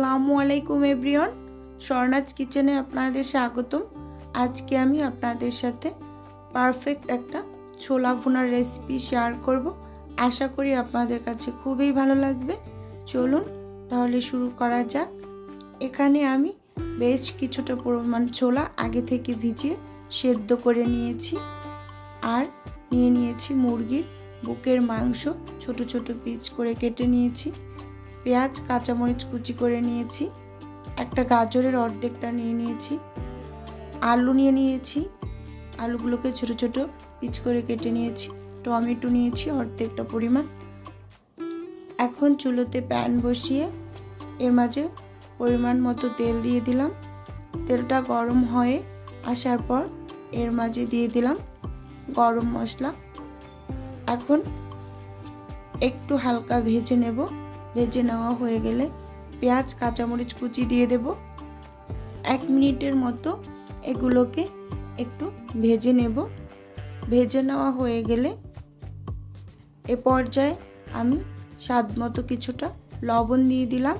আসসালামু আলাইকুম এভরিওয়ান, স্বর্ণাজ কিচেনে আপনাদের স্বাগতম। আজকে আমি আপনাদের সাথে পারফেক্ট একটা ছোলা ভুনার রেসিপি শেয়ার করব। আশা করি আপনাদের কাছে খুবই ভালো লাগবে। চলুন তাহলে শুরু করা যাক। এখানে আমি বেশ কিছুটা পরিমাণ ছোলা আগে থেকে ভিজিয়ে সেদ্ধ করে নিয়েছি, আর নিয়ে নিয়েছি মুরগির বুকের মাংস, ছোট ছোট পিস করে কেটে নিয়েছি। পেঁয়াজ কাঁচামরিচ কুচি করে নিয়েছি। একটা গাজরের অর্ধেকটা নিয়ে নিয়েছি। আলু নিয়ে নিয়েছি, আলুগুলোকে ছোট ছোট পিস করে কেটে নিয়েছি। টমেটো নিয়েছি অর্ধেকটা পরিমাণ। এখন চুলোতে প্যান বসিয়ে এর মাঝে পরিমাণ মতো তেল দিয়ে দিলাম। তেলটা গরম হয়ে আসার পর এর মাঝে দিয়ে দিলাম গরম মশলা। এখন একটু হালকা ভেজে নেব। ভেজে নেওয়া হয়ে গেলে পেঁয়াজ কাঁচামরিচ কুচি দিয়ে দেব। 1 মিনিটের মতো এগুলোকে একটু ভেজে নেব। ভেজে নেওয়া হয়ে গেলে এ পর্যায়ে আমি স্বাদ মতো কিছুটা লবণ দিয়ে দিলাম।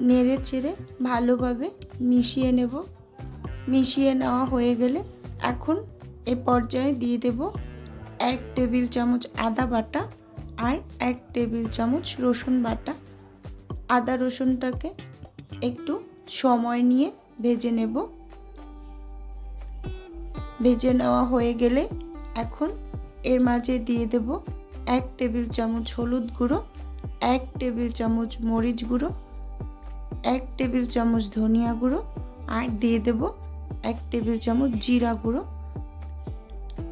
নেড়ে চেড়ে ভালোভাবে মিশিয়ে নেব। মিশিয়ে নেওয়া হয়ে গেলে এখন এ পর্যায়ে দিয়ে দেব 1 টেবিল চামচ আদা বাটা আর 1 টেবিল চামচ রসুন বাটা। আদা রসুনটাকে একটু সময় নিয়ে ভেজে নেব। ভেজে নেওয়া হয়ে গেলে এখন এর মাঝে দিয়ে দেব 1 টেবিল চামচ হলুদ গুঁড়ো, 1 টেবিল চামচ মরিচ গুঁড়ো, 1 টেবিল চামচ ধনিয়া গুঁড়ো, আর দিয়ে দেব 1 টেবিল চামচ জিরা গুঁড়ো।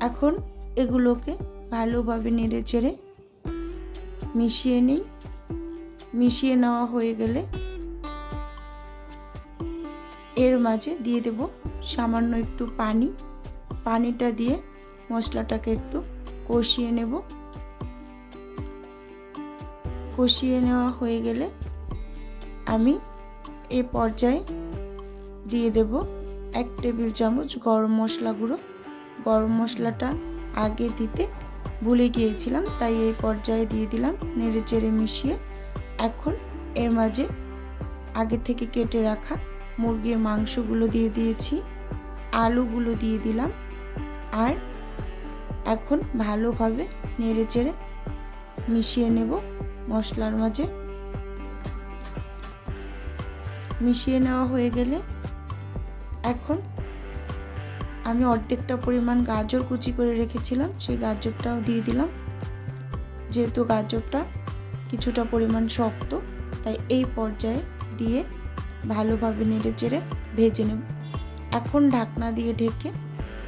এখন এগুলোকে ভালোভাবে নেড়ে চেড়ে মিশিয়ে নিই। মিশিয়ে নেওয়া হয়ে গেলে এর মাঝে দিয়ে দেব সামান্য একটু পানি। পানিটা দিয়ে মশলাটাকে একটু কষিয়ে নেব। কষিয়ে নেওয়া হয়ে গেলে আমি এই পর্যায়ে দিয়ে দেব 1 টেবিল চামচ গরম মশলা গুঁড়ো। গরম মশলাটা আগে দিতে ভুলে গিয়েছিলাম, তাই এই পর্যায়ে দিয়ে দিলাম। নেড়ে চেড়ে মিশিয়ে এখন এর মাঝে আগে থেকে কেটে রাখা মুরগির মাংসগুলো দিয়ে দিয়েছি, আলুগুলো দিয়ে দিলাম, আর এখন ভালোভাবে নেড়ে চেড়ে মিশিয়ে নেব মশলার মাঝে। মিশিয়ে নেওয়া হয়ে গেলে এখন আমি অর্ধেকটা পরিমাণ গাজর কুচি করে রেখেছিলাম, সেই গাজরটাও দিয়ে দিলাম। যেহেতু গাজরটা কিছুটা পরিমাণ শক্ত, তাই এই পর্যায়ে দিয়ে ভালোভাবে নেড়ে চেড়ে ভেজে নেব। এখন ঢাকনা দিয়ে ঢেকে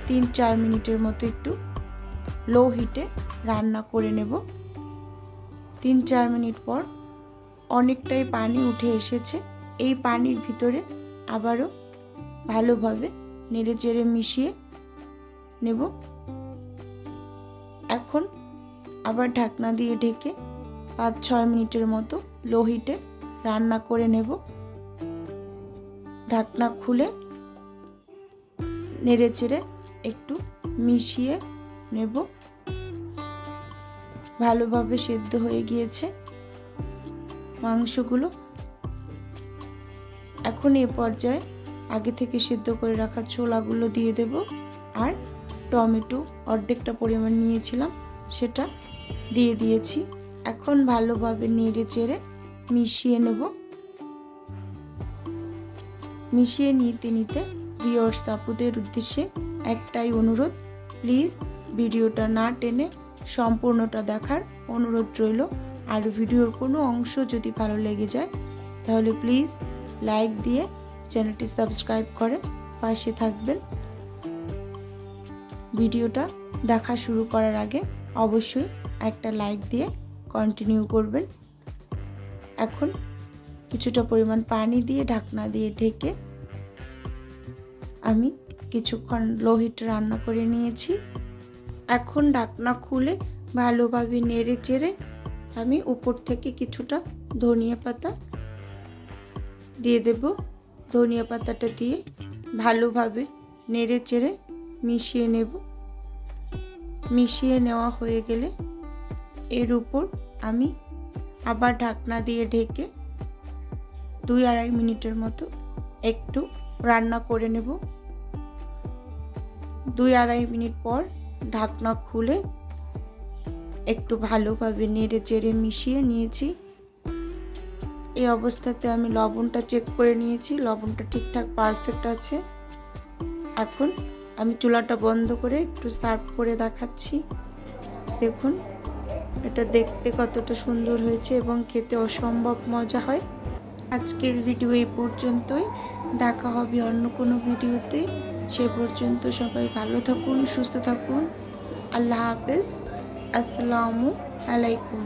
3-4 মিনিটের মতো একটু লো হিটে রান্না করে নেব। 3-4 মিনিট পর অনেকটাই পানি উঠে এসেছে। এই পানির ভিতরে আবারও ভালোভাবে নেড়ে চেড়ে মিশিয়ে নেব। এখন আবার ঢাকনা দিয়ে ঢেকে 5-6 মিনিটের মতো লো হিটে রান্না করে নেব। ঢাকনা খুলে নেড়ে চেড়ে একটু মিশিয়ে নেব। ভালোভাবে সেদ্ধ হয়ে গিয়েছে মাংসগুলো। এখন এই পর্যায়ে আগে থেকে সেদ্ধ করে রাখা ছোলাগুলো দিয়ে দেব, আর টমেটো অর্ধেকটা পরিমাণ নিয়েছিলাম সেটা দিয়ে দিয়েছি। এখন ভালোভাবে নেড়ে চেড়ে মিশিয়ে নেব। মিশিয়ে নিতে নিতে ভিউয়ার্স আপুদের উদ্দেশ্যে একটাই অনুরোধ, প্লিজ ভিডিওটা না টেনে সম্পূর্ণটা দেখার অনুরোধ রইল। আর ভিডিওর কোনো অংশ যদি ভালো লেগে যায় তাহলে প্লিজ লাইক দিয়ে চ্যানেলটি সাবস্ক্রাইব করে পাশে থাকবেন। ভিডিওটা দেখা শুরু করার আগে অবশ্যই একটা লাইক দিয়ে কন্টিনিউ করবেন। এখন কিছুটা পরিমাণ পানি দিয়ে ঢাকনা দিয়ে ঢেকে আমি কিছুক্ষণ লো হিটে রান্না করে নিয়েছি। এখন ঢাকনা খুলে ভালোভাবে নেড়ে চেড়ে আমি উপর থেকে কিছুটা ধনিয়া পাতা দিয়ে দেব। ধনিয়া পাতাটা দিয়ে ভালোভাবে নেড়ে চেড়ে মিশিয়ে নেব। মিশিয়ে নেওয়া হয়ে গেলে এর উপর আমি আবার ঢাকনা দিয়ে ঢেকে 2-2.5 মিনিটের মতো একটু রান্না করে নেব। 2-2.5 মিনিট পর ঢাকনা খুলে একটু ভালোভাবে নেড়ে চেড়ে মিশিয়ে নিয়েছি। এই অবস্থাতে আমি লবণটা চেক করে নিয়েছি, লবণটা ঠিকঠাক পারফেক্ট আছে। এখন আমি চুলাটা বন্ধ করে একটু সার্ভ করে দেখাচ্ছি। দেখুন এটা দেখতে কতটা সুন্দর হয়েছে এবং খেতে অসম্ভব মজা হয়। আজকের ভিডিও এই পর্যন্তই, দেখা হবে অন্য কোনো ভিডিওতে। সে পর্যন্ত সবাই ভালো থাকুন, সুস্থ থাকুন। আল্লাহ হাফেজ। আসসালামু আলাইকুম।